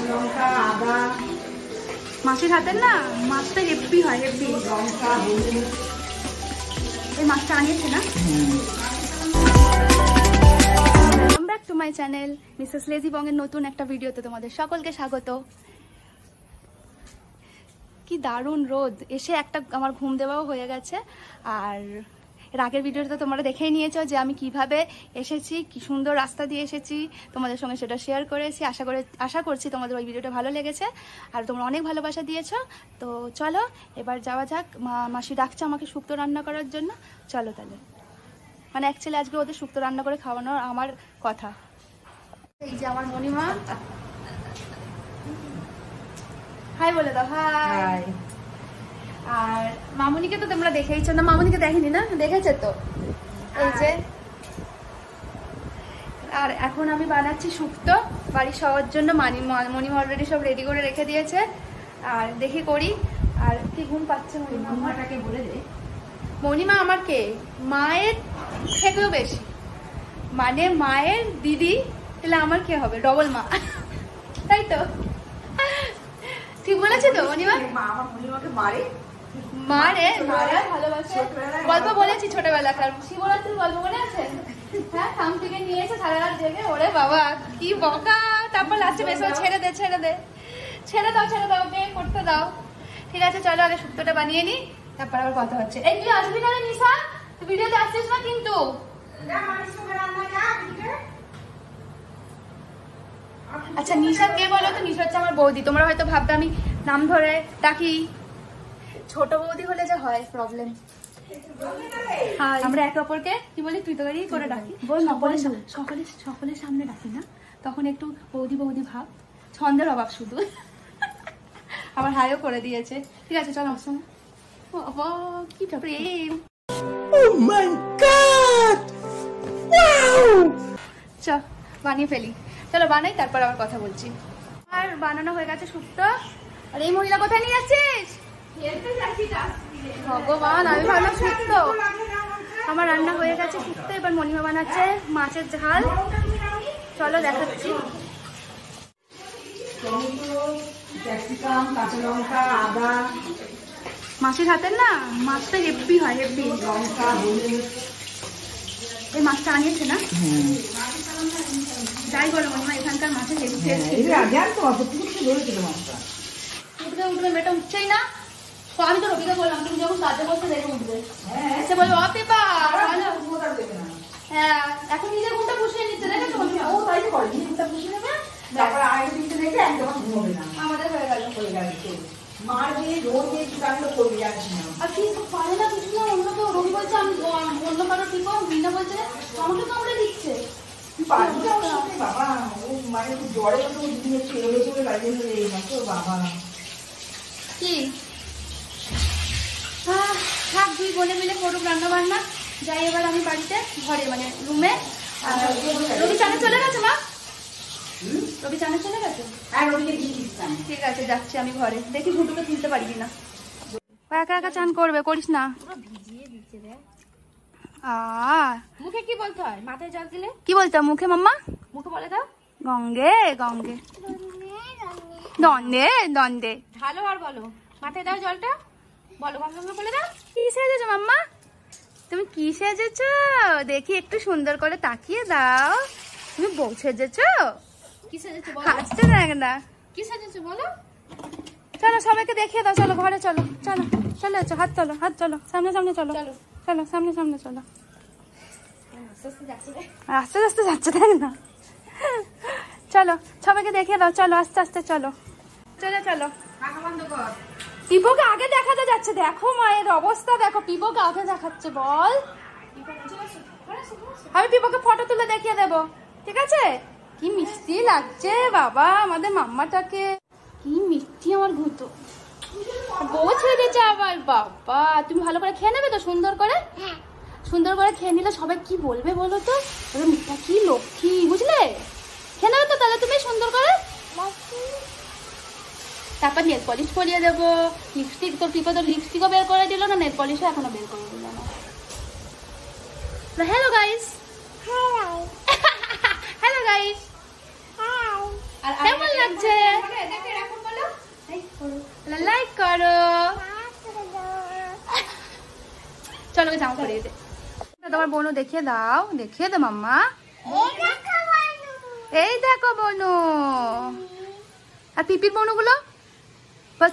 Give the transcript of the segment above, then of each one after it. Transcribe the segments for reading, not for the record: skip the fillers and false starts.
লঙ্কা, আদা। মাছের হাতের না মাছটা হেভি হয়, হেভি। লঙ্কা, হলুদ। এই মাছটা আনিয়েছে না? Welcome back to my channel Mrs Lazy Bong এর নতুন একটা ভিডিওতে তোমাদের সকলকে স্বাগত। কি দারুণ রোদ, এসে একটা আমার ঘুম দেওয়াও হয়ে গেছে। আর এর আগের ভিডিওটা তোমরা দেখেই নিয়েছো যে আমি কিভাবে এসেছি, কি সুন্দর রাস্তা দিয়ে এসেছি, তোমাদের সঙ্গে সেটা শেয়ার করেছি। আশা করছি তোমাদের ওই ভিডিওটা ভালো লেগেছে আর তোমরা অনেক ভালোবাসা দিয়েছো। তো চলো এবার যাওয়া যাক। মাসি ডাকছে আমাকে শুক্তো রান্না করার জন্য। চলো তাহলে, মানে অ্যাকচুয়ালি আজকে ওদের শুক্তো রান্না করে খাওয়ানোর আমার কথা। এই যে আমার মণিমা, হাই বলে দাও। হাই। আর মামুনিকে তো তোমরা দেখেইছো না? মামুনিকে দেখেনি না? দেখেছে তো, এই যে। আর এখন আমি বানাচ্ছি শুক্তো বাড়ি সবার জন্য। মণিমা অলরেডি সব রেডি করে রেখে দিয়েছে। আর দেখি করি। আর কি ঘুম পাচ্ছে মণিমাটাকে বলে দে। মণিমা আমার কে, মায়ের থেকেও বেশি, মানে মায়ের দিদি, তাহলে আমার কে হবে? ডবল মা, তাই তো? ঠিক বলেছে তো মণিমা? মারে ভালোবাসে। গল্প বলেছি ছোটবেলাকার, শিবরাত্রির গল্প মনে আছে? হ্যাঁ, থাম থেকে নিয়েছে সারা রাত জেগে। ওরে বাবা কি বকা! তারপর লাস্টে বেশ ছেড়ে দে ছেড়ে দাও, বে করতে দাও। ঠিক আছে চলো আগে শুক্তোটা বানিয়ে নি, তারপর আবার কথা হচ্ছে। এই তুই আসবি না রে নিশা? তুই ভিডিওতে আসছিস না কিন্তু। আচ্ছা নিশা কে বলো তো? নিশা হচ্ছে আমার বৌদি। তোমরা হয়তো ভাবতে আমি নাম ধরে ডাকি, ছোট বৌদি হলে যা হয় প্রবলেম। আমরা একে অপরকে কি বলি, তুই তো করে ডাকি, সকলের সামনে ডাকি না, তখন একটু বৌদি বৌদি ভাব, ছন্দের অভাব শুধু। আমার হাইও করে দিয়েছে। ঠিক আছে চলো আমার সঙ্গে। কি প্রেম! চল বানিয়ে ফেলি, চলো বানাই, তারপর আবার কথা বলছি। আর বানানো হয়ে গেছে শুক্তো। আর এই মহিলা কোথায় নিয়ে যাচ্ছিস? ভগবান, আমি ভাবলাম শুক্তো। আমার রান্না হয়ে গেছে শুক্তো। এবার মণিমা বানাচ্ছে মাছের ঝাল। চলো দেখাচ্ছি। ক্যাপসিকাম, কাঁচা লঙ্কা, আদা। মাছের হাতের না মাছটা হেভি হয়, হেভি। লঙ্কা, হলুদ। এই মাছটা আনিয়েছে না? যাই বলো মণিমা, এখানকার মাছের হেভি টেস্ট। উঠবে মেয়েটা উঠছেই না। আমি তো রবিকে বললাম তুমি যখন কাজে বসে দেখে উঠবে। সে বলবে অপেপা। হ্যাঁ, এখন নিজের ঘুমটা পুষিয়ে নিচ্ছে, দেখেছো? ও তাই তো করে, ঘুমটা পুষিয়ে নেবে, তারপর আরেকটা দিতে দেখে একদম ঘুমোবে না। আমাদের হয়ে গেল। মার দিয়ে রোজ দিয়ে চুটাগুলো করবি জানিস না। আর কি পারে না কিছু না। অন্য তো রবি বলছে আমি অন্য কারো ঠিক হোক, বিনা বলছে আমাকে কামড়ে দিচ্ছে। বাবা ও মানে জ্বরে চলে বাইরে বাবা কি থাক, দুই বোনে মিলে করুক রান্না বান্না। যাই এবার আমি বাড়িতে, ঘরে মানে রুমে। রবি চানে চলে গেছে মা? রবি চানে চলে গেছে? হ্যাঁ, রবিকে দিয়ে দিচ্ছি। ঠিক আছে যাচ্ছি আমি ঘরে, দেখি ঘুটুকে তুলতে পারবি না। একা একা চান করবে, করিস না। মুখে কি বলতে হয়? মাথায় জল দিলে কি বলতে হয় মুখে মাম্মা? মুখে বলে দাও গঙ্গে গঙ্গে, দন্দে দন্দে। ভালো আর বলো, মাথায় দাও জলটা, বলো গঙ্গা বলে দাও। কি সেজেছো মাম্মা? তুমি কি সেজেছো দেখি একটু সুন্দর করে তাকিয়ে দাও। তুমি বউ সেজেছো? কি সেজেছো বলো? হাসতে দেখ না। কি সেজেছো বলো? চলো সবাইকে দেখিয়ে দাও। চলো ঘরে চলো, চলো চলে যাচ্ছ। হাত চলো, হাত চলো, সামনে সামনে চলো, চলো সামনে সামনে চলো। আস্তে আস্তে যাচ্ছে দেখ না। চলো সবাইকে দেখিয়ে দাও, চলো আস্তে আস্তে চলো, চলো চলো। পিপোকে আগে দেখাতে যাচ্ছে, দেখো মায়ের অবস্থা দেখো, পিপোকে আগে দেখাচ্ছে। বল, আমি পিপোকে ফটো তুলে দেখিয়ে দেবো, ঠিক আছে? কি মিষ্টি লাগছে বাবা আমাদের মাম্মাটাকে, কি মিষ্টি আমার ঘুঁতো। বউ ছেড়েছে আবার। বাবা তুমি ভালো করে খেয়ে নেবে তো? সুন্দর করে, সুন্দর করে খেয়ে নিলে সবাই কি বলবে বলো তো? মিঠা কি লক্ষ্মী, বুঝলে? খেয়ে নেবে তো তাহলে তুমি সুন্দর করে। তারপর নেল পলিশ করিয়ে দেবো, লিপস্টিক। তোর পিপো তো লিপস্টিকও বের করে দিল না, নেল পলিশও এখনো বের করে দিল না। Hello guys, hello guys. কেমন লাগছে? লাইক করো। চলো জামা পরিয়ে দে। তোমার বোনও দেখিয়ে দাও, দেখিয়ে দে মাম্মা। এই দেখো বোনু। আর পিপির বোনগুলো?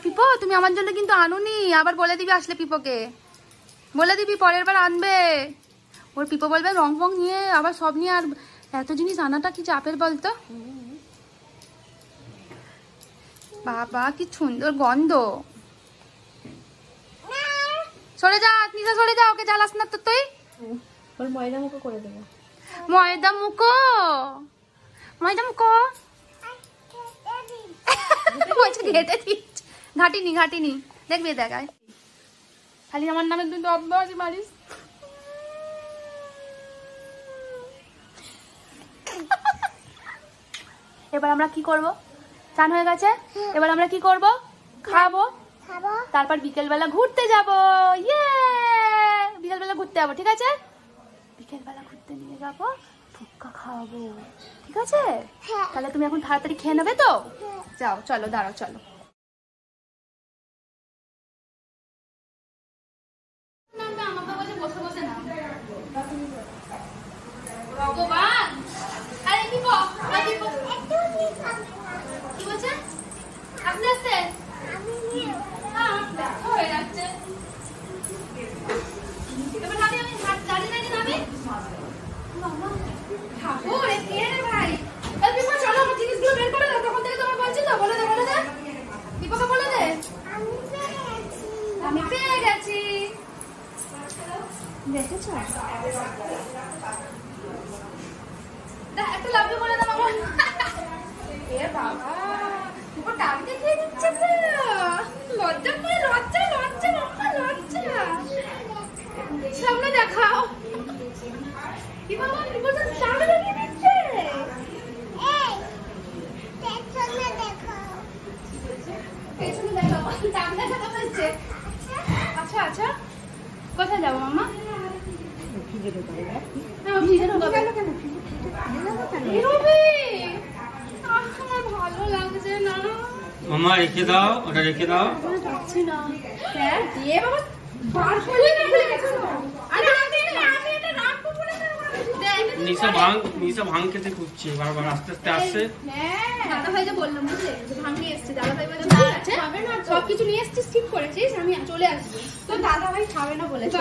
পিপো তুমি আমার জন্য কিন্তু আনুনি, আবার বলে দিবি আসলে পিপোকে, বলে দিবি পরের বার আনবে। ওর পিপো বলবে রং ফং নিয়ে আবার সব নিয়ে, আর এত জিনিস আনাটা কি চাপের বলতো। বাবা কি সুন্দর গন্ধ। সরে যা নিশা, সরে যা, ওকে জ্বালাস না তো তুই। ওর ময়দা মুখো করে দেবো। ময়দা মুখো, ময়দা মুখো বলছে ঘেটে দিচ্ছে। ঘাটিনি ঘাটিনি, দেখবি দেখায় খালি আমার নামে তুই দব্বাজি মারিস। এবার আমরা কি করব? চান হয়ে গেছে, এবার আমরা কি করব? খাবো, তারপর বিকেলবেলা ঘুরতে যাব। ইয়ে, বিকেলবেলা ঘুরতে যাবো, ঠিক আছে? বিকেলবেলা ঘুরতে নিয়ে যাবো, ফুচকা খাওয়াবো, ঠিক আছে? তাহলে তুমি এখন তাড়াতাড়ি খেয়ে নেবে তো? যাও, চলো দাঁড়াও, চলো। আমাকে বলছে বসে বসে নাম ভগবান। আরে কি বলছে? আস্তে আস্তে হয়ে যাচ্ছে। এবার নামি, আমি দাঁড়িয়ে দাঁড়িয়ে নামি। ঠাকুর কে রে ভাই? বিপা চলো আমার জিনিসগুলো বের করে দাও, তখন থেকে তোমার বলছি তো, বলে দে বলে দে, বিপাকে বলে দে। আমি পেয়ে গেছি, দেখেছো? একটা লাভ বলে দাও বাবা। এ বাবা বিপা টাক দেখিয়ে দিচ্ছে তো, লজ্জা করে, লজ্জা লজ্জা বাবা লজ্জা। সামনে দেখাও। কি বাবা বিপা তো সামনে দেখিয়ে দিচ্ছে। পেছনে দেখাও, টাক দেখাতে বলছে। আচ্ছা আচ্ছা, কোথায় যাবো মামা? ভিজে ঢোকাবে। আমার ভালো লাগছে না মামা, রেখে দাও, ওটা রেখে দাও। যাচ্ছি না। হ্যাঁ দিয়ে বাবা বার করে ভুলে গেছো। আরে আমি এটা রাখবো বলে নিশা ভাঙ খেতে খুঁজছে বারবার, আস্তে আস্তে আসছে। দাদা ভাই যে বললাম বুঝলে, যে ভাঙে এসছে, দাদা ভাই বলে আছে খাবে না, সবকিছু নিয়ে এসছিস ঠিক করেছিস, আমি চলে আসবো। তো দাদা ভাই খাবে না বলেছে,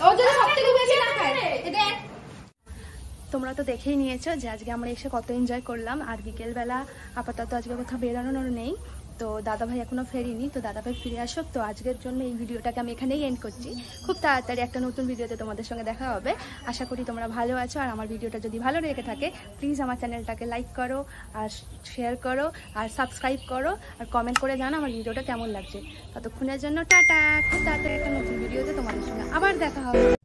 ও যদি সবথেকে বেশি না খায়। দেখ তোমরা তো দেখেই নিয়েছো যে আজকে আমরা এসে কত এনজয় করলাম। আর বিকেলবেলা আপাতত আজকে কোথাও বেরানোর নেই, তো দাদাভাই এখনো ফেরিনি, তো দাদাভাই ফিরে আসুক। তো আজকের জন্য এই ভিডিওটাকে আমি এখানেই এন্ড করছি। খুব তাড়াতাড়ি একটা নতুন ভিডিওতে তোমাদের সঙ্গে দেখা হবে। আশা করি তোমরা ভালো আছো, আর আমার ভিডিওটা যদি ভালো লেগে থাকে প্লিজ আমার চ্যানেলটাকে লাইক করো, আর শেয়ার করো, আর সাবস্ক্রাইব করো, আর কমেন্ট করে জানো আমার ভিডিওটা কেমন লাগছে। ততক্ষণের জন্য টাটা। খুব তাড়াতাড়ি একটা নতুন ভিডিওতে তোমাদের সঙ্গে আবার দেখা হবে।